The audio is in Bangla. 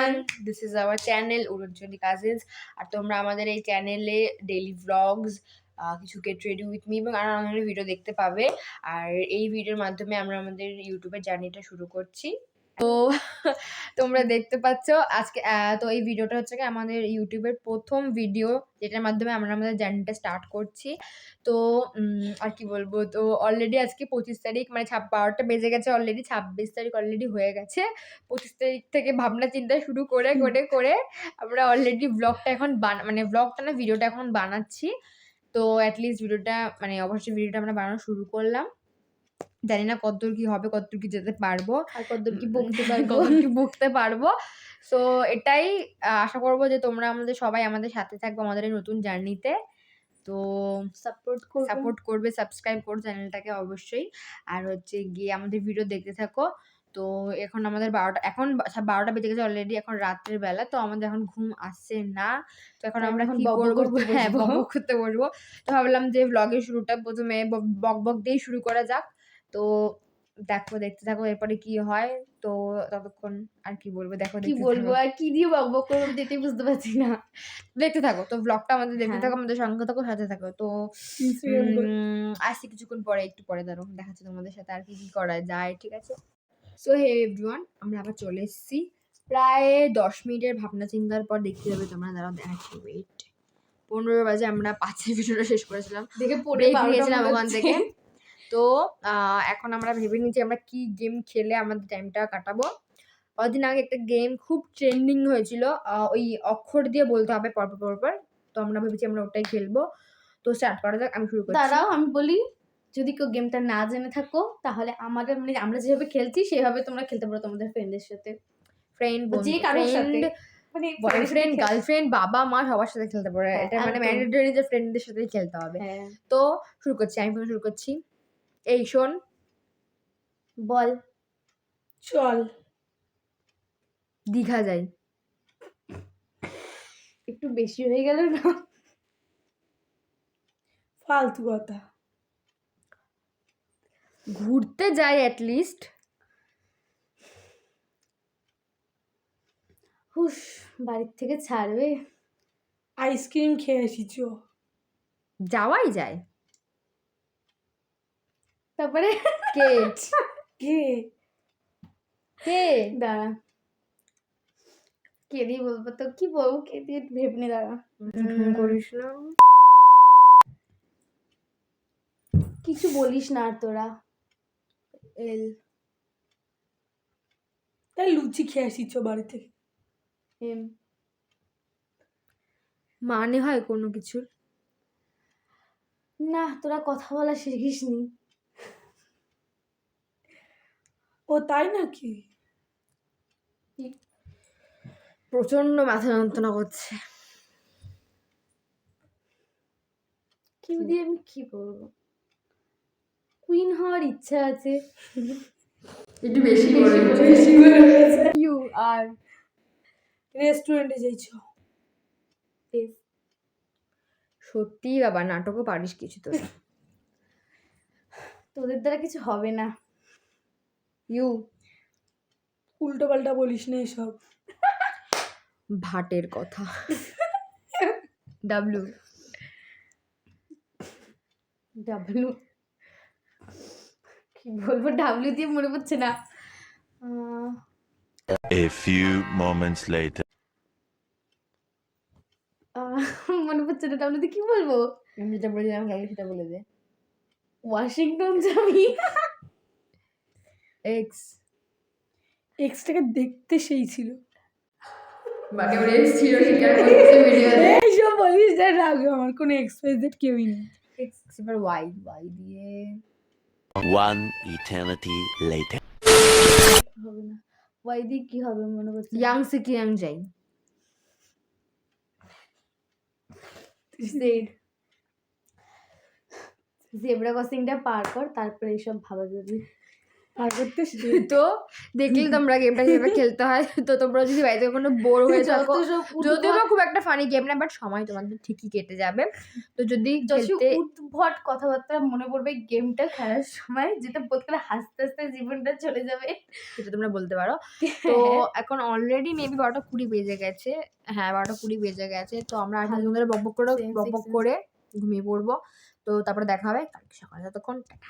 Everyone, this is our channel Uranchandi cousins. আর তোমরা আমাদের এই চ্যানেলে ডেইলি ভ্লগস, কিছু গেট রেডি উইথ মি এবং আরও অনেক ভিডিও দেখতে পাবে। আর এই ভিডিওর মাধ্যমে আমরা আমাদের ইউটিউবের জার্নিটা শুরু করছি। তো তোমরা দেখতে পাচ্ছ আজকে তো এই ভিডিওটা হচ্ছে কি আমাদের ইউটিউবের প্রথম ভিডিও, যেটার মাধ্যমে আমরা আমাদের জার্নিটা স্টার্ট করছি। তো আর কি বলবো, তো অলরেডি আজকে 25 তারিখ, মানে 12টা বেজে গেছে অলরেডি, 26 তারিখ অলরেডি হয়ে গেছে। 25 তারিখ থেকে ভাবনা চিন্তা শুরু করে করে আমরা অলরেডি ব্লগটা এখন মানে ব্লগটা না, ভিডিওটা এখন বানাচ্ছি। তো অ্যাটলিস্ট ভিডিওটা, মানে অবশ্যই ভিডিওটা আমরা বানানো শুরু করলাম। জানি না কতদূর কি হবে, কতদূর কি যেতে পারবো, আর কতদূর কি বকতে পারবো, কতদূর কি বকতে পারবো। সো এটাই আশা করবো যে তোমরা আমাদের সবাই আমাদের সাথে থাকবে আমাদের এই নতুন জার্নিতে। তো সাপোর্ট করবে, সাবস্ক্রাইব করো চ্যানেলটাকে অবশ্যই। আর হচ্ছে গিয়ে আমাদের ভিডিও দেখতে থাকো। তো এখন আমাদের 12টা বেজে গেছে অলরেডি, এখন রাত্রের বেলা। তো আমাদের এখন ঘুম আসছে না। তো এখন আমরা কি করবো, হ্যাঁ বক করতে বসবো। তো ভাবলাম যে ব্লগের শুরুটা প্রথমে বক বক দিয়েই শুরু করা যাক। তো দেখতে থাকো এরপরে কি হয়। তো ততক্ষণ আর কি বলবো, কি বলবো আর কি দিয়ে বক করবো এটাই বুঝতে পারছি না। দেখতে থাকো, তো ব্লগটা আমাদের দেখতে থাকো, আমাদের সঙ্গে থাকো, সাথে থাকো। তো আসছি কিছুক্ষণ পরে, একটু পরে দাঁড়ো, দেখাচ্ছি তোমাদের সাথে আর কি কি করা যায়, ঠিক আছে? সো হে এভরিওয়ান, আমরা আবার চলে এসেছি প্রায় 10 মিনিটের ভাবনা চিন্তার পর। দেখতে যাবে তোমরা, দাঁড়াও দেখাচ্ছি, ওয়েট। 15 বাজে আমরা 5 ভিডিওটা শেষ করেছিলাম, দেখে পড়ে গিয়েছিলাম ওখান থেকে। তো এখন আমরা ভেবে নিয়েছি আমরা কি গেম খেলে আমাদের টাইমটা কাটাবো। কদিন আগে একটা গেম খুব ট্রেন্ডিং হয়েছিল, ওই অক্ষর দিয়ে বলতে হবে পরপর। তো আমরা ভেবেছি আমরা ওটাই খেলবো। তো স্টার্ট করা যাক, আমি শুরু করছি। দাঁড়াও আমি বলি, যদি কেউ গেমটা না জেনে থাকো তাহলে আমাদের, মানে আমরা যেভাবে খেলছি সেভাবে তোমরা খেলতে পারো তোমাদের ফ্রেন্ডের সাথে, যে কারোর সাথে, মানে বয়ফ্রেন্ড, গার্লফ্রেন্ড, বাবা মা সবার সাথে খেলতে পারো। এটা মানে ম্যান্ডেটরি যে ফ্রেন্ডদের সাথেই খেলতে হবে। তো শুরু করছি, আমি শুরু করছি। এই শোন, বল, চল, দীঘা যাই। একটু বেশি হয়ে গেল না? ফালতু কথা। ঘুরতে যাই অ্যাটলিস্ট। হুস, বাড়ির থেকে ছাড়বে। আইসক্রিম খেয়ে আসিছ। যাওয়াই যায়। তারপরে কে কে কে দাঁড়া, কে দিয়ে বলবো, তো কি বলবো, কে দিয়ে ভেবে নে, দাঁড়া। করিস না, কিছু বলিস না আর তোরা। এল তাই লুচি খেয়ে আসিছ বাড়ি থেকে। মানে হয় কোনো কিছুর? না, তোরা কথা বলা শিখিস নি। ও তাই নাকি? প্রচন্ড মাথা যন্ত্রণা করছে। কি দিয়ে আমি কি করবো? কুইন হওয়ার ইচ্ছা আছে। একটু বেশি ইউ আর রেস্টুরেন্টে যাইছো? সত্যি বাবা, নাটকও পারিস কিছু তো। তোদের দ্বারা কিছু হবে না। ইউ উল্টো পাল্টা বলিস না এসব। ভাটের কথা। ডাব্লু কি বলবো, ডাব্লিউ দিয়ে মনে পড়ছে না। A few moments later. মনে পড়ছে না, ডাব্লিউ দিয়ে কি বলবো? আমি যেটা বলেছিলাম কালকে সেটা বলে দে। ওয়াশিংটন যাবি। এক্সটাকে দেখতে সেই ছিল, মানে ওর এক্স ছিল, স্বীকার করছে ভিডিওতে। এইসব বলিস না, রাগ, আমার কোনো এক্সপ্রেসেড কেউই নেই। এক্স এবার ওয়াই দিয়ে। One eternity later. হবে না, ওয়াই দিয়ে কি হবে মনে পড়ছে? ইয়াং সে কি ইয়াং যাই। জেব্রা ক্রসিংটা পার কর, তারপরে এইসব ভাবা যাবে। আর করতে তো দেখলে তোমরা গেমটা যেভাবে খেলতে হয়, তো তোমরা যদি বাড়িতে কোনো বোর হয়ে থাকো, যদিও বা খুব একটা ফানি গেম না, বাট সময় তোমাদের ঠিকই কেটে যাবে। তো যদি খেলতে উদ্ভট কথাবার্তা মনে পড়বে গেমটা খেলার সময়, যেটা বলতে গেলে হাসতে হাসতে জীবনটা চলে যাবে, সেটা তোমরা বলতে পারো। তো এখন অলরেডি মেবি 12:20 বেজে গেছে। হ্যাঁ, 12:20 বেজে গেছে। তো আমরা আর কিছুক্ষণ ধরে বকবক করে ঘুমিয়ে পড়বো। তো তারপরে দেখা হবে কালকে সকালে। ততক্ষণ টাটা।